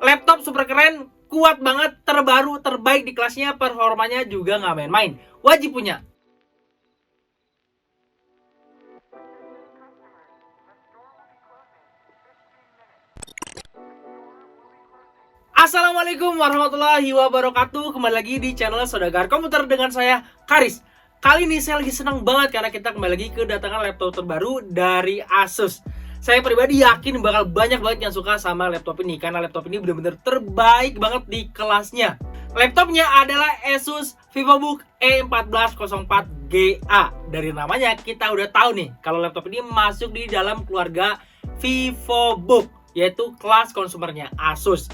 Laptop super keren, kuat banget, terbaru, terbaik di kelasnya, performanya juga nggak main-main. Wajib punya. Assalamualaikum warahmatullahi wabarakatuh. Kembali lagi di channel Saudagar Komputer dengan saya, Karis. Kali ini saya lagi senang banget karena kita kembali lagi kedatangan laptop terbaru dari Asus. Saya pribadi yakin bakal banyak banget yang suka sama laptop ini karena laptop ini benar-benar terbaik banget di kelasnya. Laptopnya adalah Asus VivoBook E1404GA. Dari namanya kita udah tahu nih kalau laptop ini masuk di dalam keluarga VivoBook, yaitu kelas konsumernya Asus.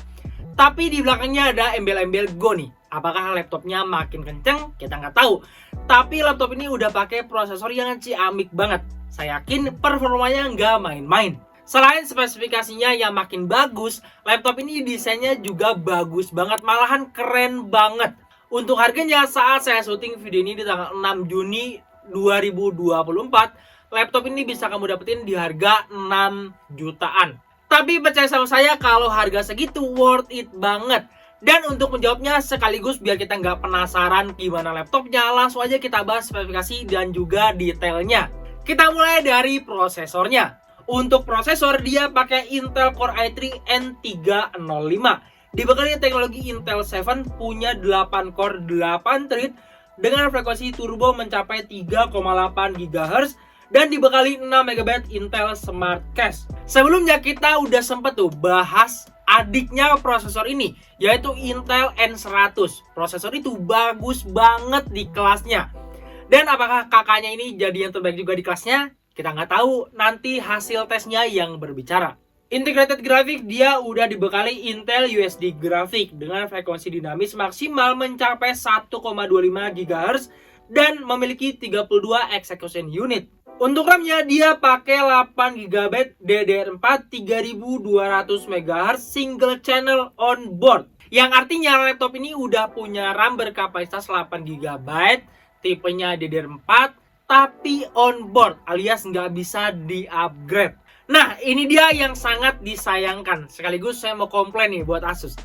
Tapi di belakangnya ada embel-embel Go nih. Apakah laptopnya makin kenceng? Kita nggak tahu. Tapi laptop ini udah pakai prosesor yang ciamik banget. Saya yakin performanya nggak main-main. Selain spesifikasinya yang makin bagus, laptop ini desainnya juga bagus banget. Malahan keren banget. Untuk harganya saat saya syuting video ini di tanggal 6 Juni 2024, laptop ini bisa kamu dapetin di harga 6 jutaan. Tapi percaya sama saya kalau harga segitu worth it banget. Dan untuk menjawabnya sekaligus biar kita nggak penasaran gimana laptopnya, langsung aja kita bahas spesifikasi dan juga detailnya. Kita mulai dari prosesornya. Untuk prosesor dia pakai Intel Core i3 N305. Dibekali teknologi Intel 7, punya 8 core 8 thread dengan frekuensi turbo mencapai 3,8 GHz. Dan dibekali 6MB Intel Smart Cache. Sebelumnya kita udah sempet tuh bahas adiknya prosesor ini, yaitu Intel N100. Prosesor itu bagus banget di kelasnya. Dan apakah kakaknya ini jadi yang terbaik juga di kelasnya? Kita nggak tahu, nanti hasil tesnya yang berbicara. Integrated Graphic dia udah dibekali Intel USD Graphic dengan frekuensi dinamis maksimal mencapai 1,25 GHz dan memiliki 32 execution unit. Untuk RAM-nya dia pakai 8GB DDR4 3200 MHz single channel on board. Yang artinya laptop ini udah punya RAM berkapasitas 8GB, tipenya DDR4, tapi on board alias nggak bisa di-upgrade. Nah, ini dia yang sangat disayangkan. Sekaligus saya mau komplain nih buat Asus.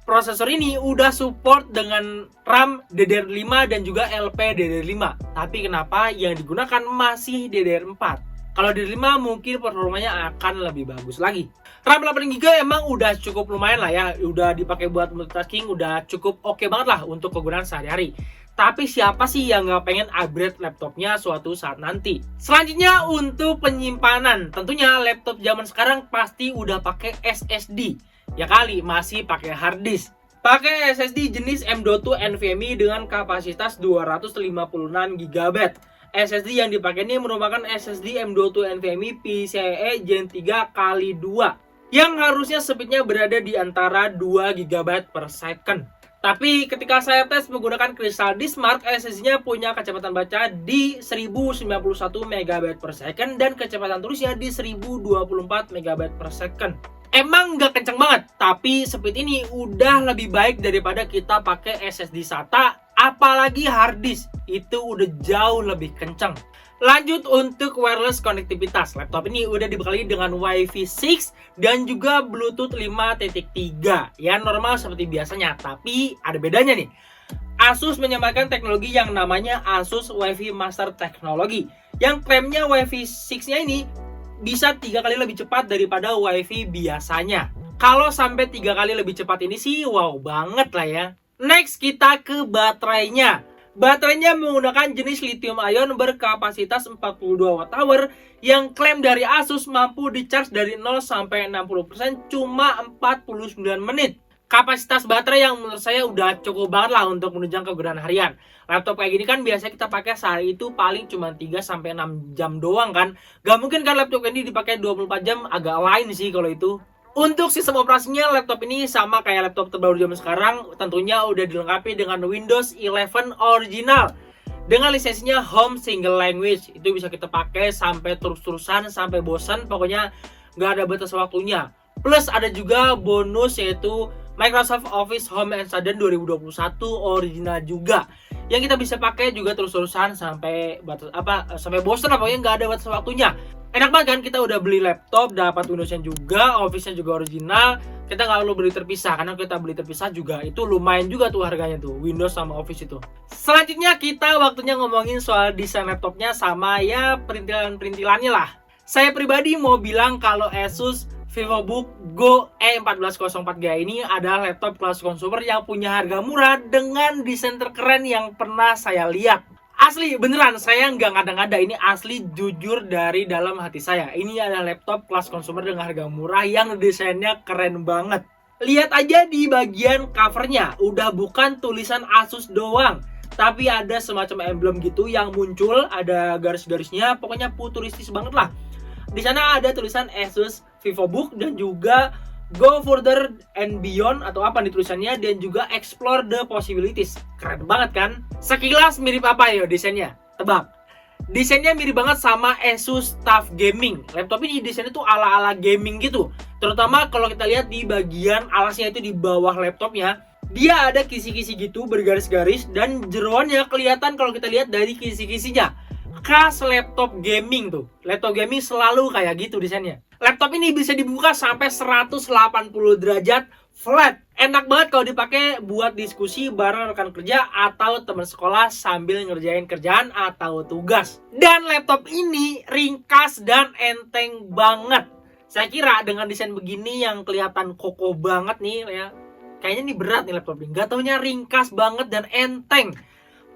Prosesor ini udah support dengan RAM DDR5 dan juga LPDDR5. Tapi kenapa yang digunakan masih DDR4? Kalau DDR5 mungkin performanya akan lebih bagus lagi. RAM 8GB emang udah cukup lumayan lah ya. Udah dipakai buat multitasking, udah cukup oke banget lah untuk kegunaan sehari-hari. Tapi siapa sih yang nggak pengen upgrade laptopnya suatu saat nanti? Selanjutnya untuk penyimpanan. Tentunya laptop zaman sekarang pasti udah pakai SSD. Ya kali masih pakai hard disk. Pakai SSD jenis M.2 NVMe dengan kapasitas 256GB. SSD yang dipakai ini merupakan SSD M.2 NVMe PCIe Gen 3x2 yang harusnya speednya berada di antara 2GB per second. Tapi ketika saya tes menggunakan Crystal Disk Mark, SSD-nya punya kecepatan baca di 1091 MB per second dan kecepatan tulisnya di 1024 MB per second. Emang nggak kenceng banget, tapi speed ini udah lebih baik daripada kita pakai SSD SATA, apalagi hard disk, itu udah jauh lebih kenceng. Lanjut untuk wireless konektivitas, laptop ini udah dibekali dengan Wi-Fi 6 dan juga Bluetooth 5.3. Ya normal seperti biasanya, tapi ada bedanya nih. Asus menyampaikan teknologi yang namanya Asus Wi-Fi Master Technology, yang klaimnya Wi-Fi 6-nya ini bisa 3 kali lebih cepat daripada WiFi biasanya. Kalau sampai 3 kali lebih cepat ini sih wow banget lah ya. Next kita ke baterainya. Baterainya menggunakan jenis lithium ion berkapasitas 42 Wh yang klaim dari Asus mampu di-charge dari 0 sampai 60% cuma 49 menit. Kapasitas baterai yang menurut saya udah cukup banget lah untuk menunjang kegunaan harian. Laptop kayak gini kan biasanya kita pakai sehari itu paling cuma 3-6 jam doang kan. Gak mungkin kan laptop ini dipakai 24 jam, agak lain sih kalau itu. Untuk sistem operasinya laptop ini sama kayak laptop terbaru zaman sekarang. Tentunya udah dilengkapi dengan Windows 11 original. Dengan lisensinya Home Single Language. Itu bisa kita pakai sampai terus-terusan, sampai bosan. Pokoknya gak ada batas waktunya. Plus ada juga bonus yaitu Microsoft Office Home and Studio 2021 original juga yang kita bisa pakai juga terus-terusan sampai batas sampai bosan, pokoknya nggak ada batas waktunya. Enak banget kan, kita udah beli laptop, dapat Windowsnya juga, Office-nya juga original. Kita nggak perlu beli terpisah, karena kita beli terpisah juga itu lumayan juga tuh harganya tuh, Windows sama Office itu. Selanjutnya kita waktunya ngomongin soal desain laptopnya sama ya perintilan-perintilannya lah. Saya pribadi mau bilang kalau Asus VivoBook Go E1404G ini adalah laptop kelas consumer yang punya harga murah dengan desain terkeren yang pernah saya lihat. Asli, beneran, saya nggak ngada-ngada, ini asli jujur dari dalam hati saya. Ini adalah laptop kelas consumer dengan harga murah yang desainnya keren banget. Lihat aja di bagian covernya, udah bukan tulisan Asus doang, tapi ada semacam emblem gitu yang muncul, ada garis-garisnya, pokoknya futuristis banget lah. Di sana ada tulisan Asus VivoBook dan juga Go further and beyond atau apa nih tulisannya, dan juga explore the possibilities. Keren banget kan? Sekilas mirip apa ya desainnya? Tebak. Desainnya mirip banget sama Asus TUF Gaming. Laptop ini desainnya tuh ala-ala gaming gitu. Terutama kalau kita lihat di bagian alasnya itu di bawah laptopnya, dia ada kisi-kisi gitu bergaris-garis, dan jeroannya kelihatan kalau kita lihat dari kisi-kisinya. Khas laptop gaming tuh. Laptop gaming selalu kayak gitu desainnya. Laptop ini bisa dibuka sampai 180 derajat flat. Enak banget kalau dipakai buat diskusi bareng rekan kerja atau teman sekolah sambil ngerjain kerjaan atau tugas. Dan laptop ini ringkas dan enteng banget. Saya kira dengan desain begini yang kelihatan kokoh banget nih ya, kayaknya ini berat nih laptop ini. Gak taunya ringkas banget dan enteng.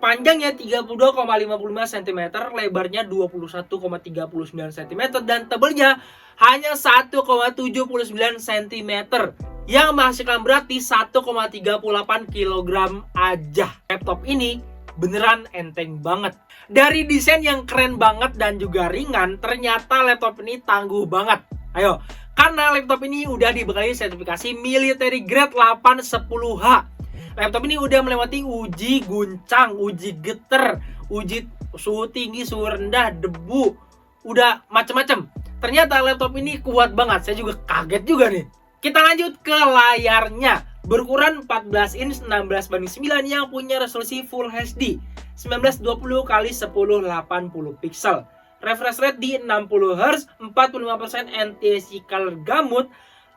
Panjangnya 32,55 cm, lebarnya 21,39 cm, dan tebelnya hanya 1,79 cm yang menghasilkan berat di 1,38 kg aja. Laptop ini beneran enteng banget. Dari desain yang keren banget dan juga ringan, ternyata laptop ini tangguh banget. Ayo, karena laptop ini udah dibekali sertifikasi military grade 810H. Laptop ini udah melewati uji guncang, uji getar, uji suhu tinggi, suhu rendah, debu, udah macem-macem. Ternyata laptop ini kuat banget. Saya juga kaget juga nih. Kita lanjut ke layarnya. Berukuran 14 inch 16:9 yang punya resolusi Full HD 1920 x 1080 pixel. Refresh rate di 60 Hz, 45% NTSC color gamut.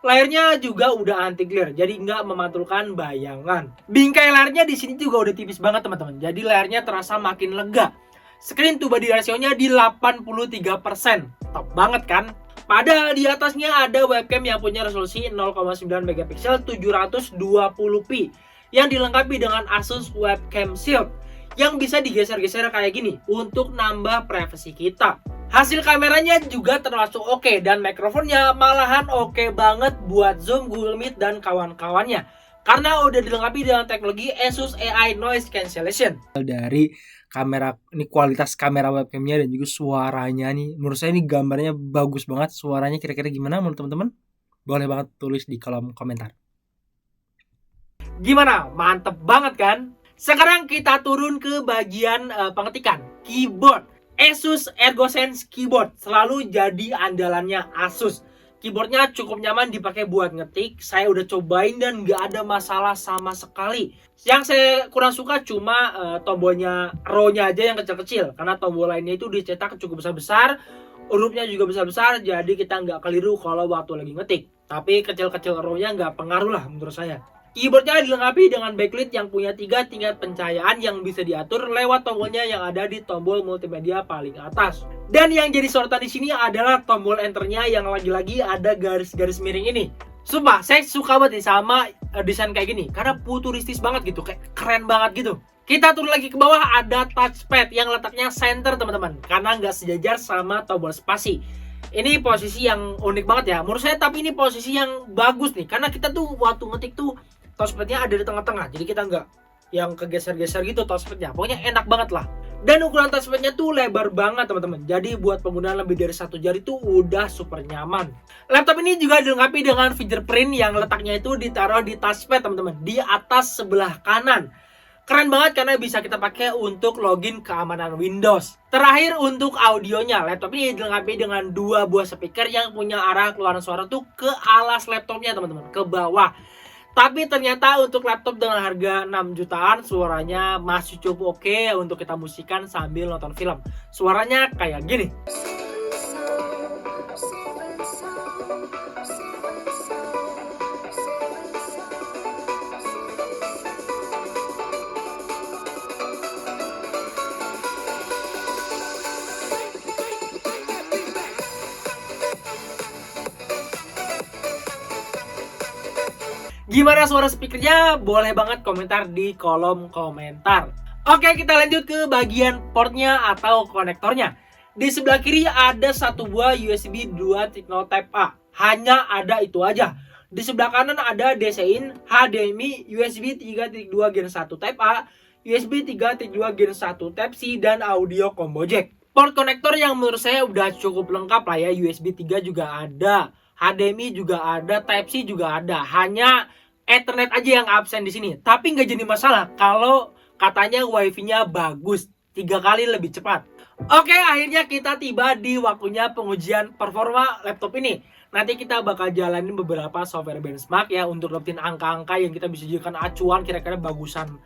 Layarnya juga udah anti glare, jadi nggak memantulkan bayangan. Bingkai layarnya di sini juga udah tipis banget teman-teman, jadi layarnya terasa makin lega. Screen to body ratio-nya di 83%, top banget kan? Padahal di atasnya ada webcam yang punya resolusi 0,9 megapiksel 720p yang dilengkapi dengan Asus Webcam Shield yang bisa digeser-geser kayak gini untuk nambah privasi kita. Hasil kameranya juga termasuk oke, dan mikrofonnya malahan oke banget buat Zoom, Google Meet, dan kawan-kawannya. Karena udah dilengkapi dengan teknologi Asus AI Noise Cancellation. Dari kamera, ini kualitas kamera webcamnya dan juga suaranya nih, menurut saya ini gambarnya bagus banget. Suaranya kira-kira gimana menurut teman-teman? Boleh banget tulis di kolom komentar. Gimana? Mantep banget kan? Sekarang kita turun ke bagian pengetikan, keyboard. Asus ErgoSense Keyboard selalu jadi andalannya Asus. Keyboardnya cukup nyaman dipakai buat ngetik. Saya udah cobain dan nggak ada masalah sama sekali. Yang saya kurang suka cuma tombolnya row-nya aja yang kecil-kecil, karena tombol lainnya itu dicetak cukup besar-besar, hurufnya juga besar-besar, jadi kita nggak keliru kalau waktu lagi ngetik. Tapi kecil-kecil row-nya nggak pengaruh lah menurut saya. Keyboardnya dilengkapi dengan backlit yang punya 3 tingkat pencahayaan yang bisa diatur lewat tombolnya yang ada di tombol multimedia paling atas. Dan yang jadi sorotan di sini adalah tombol enternya yang lagi-lagi ada garis-garis miring ini. Sumpah, saya suka banget nih sama desain kayak gini, karena futuristis banget gitu, kayak keren banget gitu. Kita turun lagi ke bawah, ada touchpad yang letaknya center teman-teman, karena nggak sejajar sama tombol spasi. Ini posisi yang unik banget ya menurut saya, tapi ini posisi yang bagus nih, karena kita tuh waktu ngetik tuh touchpadnya ada di tengah-tengah, jadi kita nggak yang kegeser-geser gitu touchpadnya. Pokoknya enak banget lah. Dan ukuran touchpadnya tuh lebar banget teman-teman, jadi buat pengguna lebih dari 1 jari tuh udah super nyaman. Laptop ini juga dilengkapi dengan fingerprint yang letaknya itu ditaruh di touchpad teman-teman, di atas sebelah kanan. Keren banget karena bisa kita pakai untuk login keamanan Windows. Terakhir untuk audionya, laptop ini dilengkapi dengan 2 buah speaker yang punya arah keluaran suara tuh ke alas laptopnya teman-teman, ke bawah. Tapi ternyata untuk laptop dengan harga 6 jutaan suaranya masih cukup oke untuk kita musikan sambil nonton film. Suaranya kayak gini. Gimana suara speakernya? Boleh banget komentar di kolom komentar. Oke, kita lanjut ke bagian portnya atau konektornya. Di sebelah kiri ada satu buah USB 2.0 Type A. Hanya ada itu aja. Di sebelah kanan ada DC-in, HDMI, USB 3.2 Gen 1 Type A, USB 3.2 Gen 1 Type C, dan audio combo jack. Port konektor yang menurut saya udah cukup lengkap lah ya. USB 3 juga ada, HDMI juga ada, Type C juga ada. Hanya Ethernet aja yang absen di sini. Tapi nggak jadi masalah kalau katanya wifi-nya bagus, 3 kali lebih cepat. Oke, akhirnya kita tiba di waktunya pengujian performa laptop ini. Nanti kita bakal jalanin beberapa software benchmark ya untuk dapetin angka-angka yang kita bisa jadikan acuan kira-kira bagusan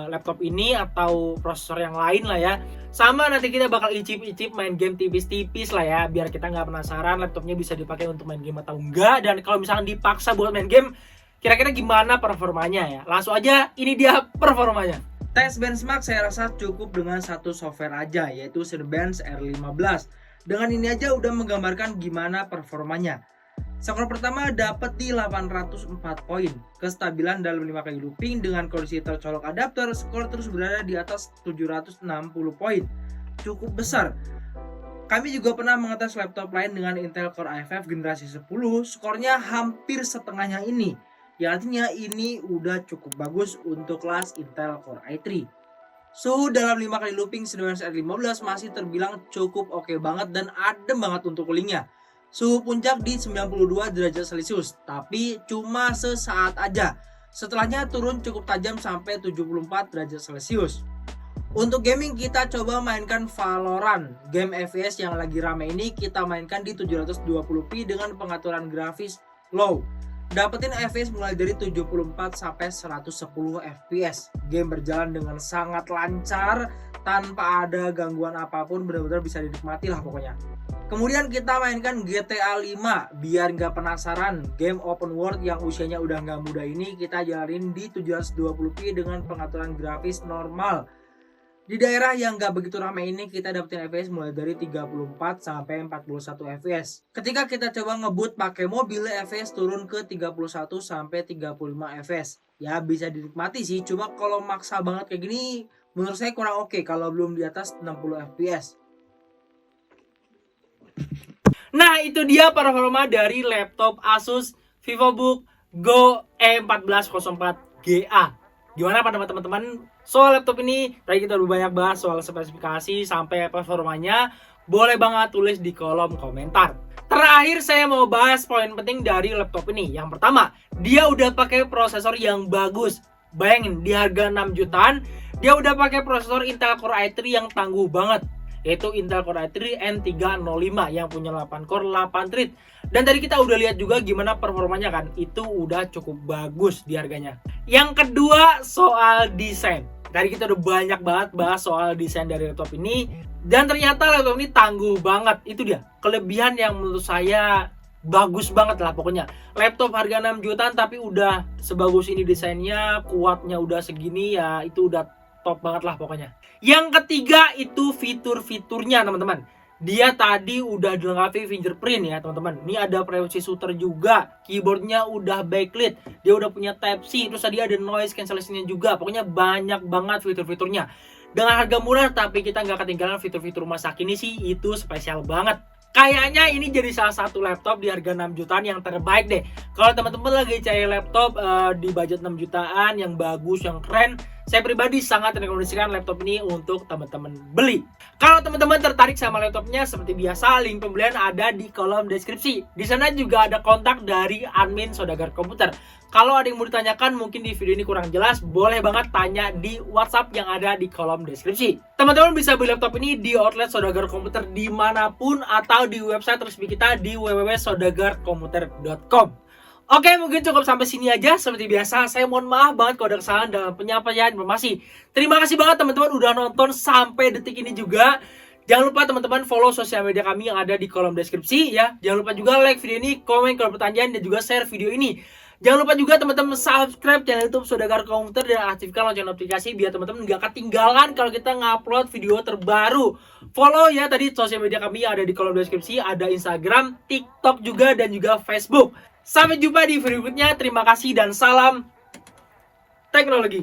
laptop ini atau prosesor yang lain lah ya. Sama nanti kita bakal icip-icip main game tipis-tipis lah ya, biar kita nggak penasaran laptopnya bisa dipakai untuk main game atau enggak. Dan kalau misalkan dipaksa buat main game, kira-kira gimana performanya ya. Langsung aja, ini dia performanya. Tes benchmark saya rasa cukup dengan satu software aja, yaitu Cinebench R15. Dengan ini aja udah menggambarkan gimana performanya. Skor pertama dapat di 804 poin. Kestabilan dalam 5 kali looping dengan kondisi tercolok adapter, skor terus berada di atas 760 poin. Cukup besar. Kami juga pernah mengetes laptop lain dengan Intel Core i5 generasi 10, skornya hampir setengahnya ini. Ya artinya ini udah cukup bagus untuk kelas Intel Core i3. Suhu dalam 5 kali looping Cinebench R15 masih terbilang cukup oke banget dan adem banget untuk coolingnya. Suhu puncak di 92 derajat Celcius, tapi cuma sesaat aja. Setelahnya turun cukup tajam sampai 74 derajat Celcius. Untuk gaming kita coba mainkan Valorant. Game FPS yang lagi rame ini kita mainkan di 720p dengan pengaturan grafis low. Dapetin FPS mulai dari 74 sampai 110 FPS. Game berjalan dengan sangat lancar tanpa ada gangguan apapun, benar-benar bisa dinikmati lah pokoknya. Kemudian kita mainkan GTA 5. Biar nggak penasaran, game open world yang usianya udah nggak muda ini kita jalanin di 720p dengan pengaturan grafis normal. Di daerah yang nggak begitu ramai ini kita dapetin FPS mulai dari 34 sampai 41 FPS. Ketika kita coba ngebut pakai mobil, FPS turun ke 31 sampai 35 FPS. Ya bisa dinikmati sih, cuma kalau maksa banget kayak gini menurut saya kurang oke kalau belum di atas 60 FPS. Nah, itu dia performa dari laptop Asus VivoBook Go E1404GA. Gimana pada teman-teman soal laptop ini? Tadi kita udah banyak bahas soal spesifikasi sampai performanya. Boleh banget tulis di kolom komentar. Terakhir saya mau bahas poin penting dari laptop ini. Yang pertama, dia udah pakai prosesor yang bagus. Bayangin, di harga 6 jutaan, dia udah pakai prosesor Intel Core i3 yang tangguh banget, yaitu Intel Core i3 N305 yang punya 8 core 8 thread. Dan tadi kita udah lihat juga gimana performanya kan, itu udah cukup bagus di harganya. Yang kedua soal desain. Tadi kita udah banyak banget bahas soal desain dari laptop ini, dan ternyata laptop ini tangguh banget. Itu dia kelebihan yang menurut saya bagus banget lah pokoknya. Laptop harga 6 jutaan tapi udah sebagus ini desainnya, kuatnya udah segini ya, itu udah top banget lah pokoknya. Yang ketiga itu fitur-fiturnya teman-teman. Dia tadi udah dilengkapi fingerprint ya teman-teman. Ini ada privacy shooter juga. Keyboardnya udah backlit. Dia udah punya Type-C. Terus tadi ada noise cancellation-nya juga. Pokoknya banyak banget fitur-fiturnya. Dengan harga murah tapi kita nggak ketinggalan fitur-fitur masa kini sih, itu spesial banget. Kayaknya ini jadi salah satu laptop di harga 6 jutaan yang terbaik deh. Kalau teman-teman lagi cari laptop di budget 6 jutaan yang bagus, yang keren, saya pribadi sangat rekomendasikan laptop ini untuk teman-teman beli. Kalau teman-teman tertarik sama laptopnya, seperti biasa link pembelian ada di kolom deskripsi. Di sana juga ada kontak dari admin Saudagar Komputer. Kalau ada yang mau ditanyakan mungkin di video ini kurang jelas, boleh banget tanya di WhatsApp yang ada di kolom deskripsi. Teman-teman bisa beli laptop ini di outlet Saudagar Komputer dimanapun atau di website resmi kita di www.saudagarkomputer.com. Oke, mungkin cukup sampai sini aja. Seperti biasa, saya mohon maaf banget kalau ada kesalahan dalam penyampaian informasi. Terima kasih banget teman-teman udah nonton sampai detik ini juga. Jangan lupa teman-teman follow sosial media kami yang ada di kolom deskripsi ya. Jangan lupa juga like video ini, komen kalau pertanyaan, dan juga share video ini. Jangan lupa juga teman-teman subscribe channel YouTube Saudagar Komputer dan aktifkan lonceng notifikasi biar teman-teman nggak ketinggalan kalau kita ngupload video terbaru. Follow ya tadi sosial media kami yang ada di kolom deskripsi, ada Instagram, TikTok juga, dan juga Facebook. Sampai jumpa di video berikutnya. Terima kasih dan salam teknologi.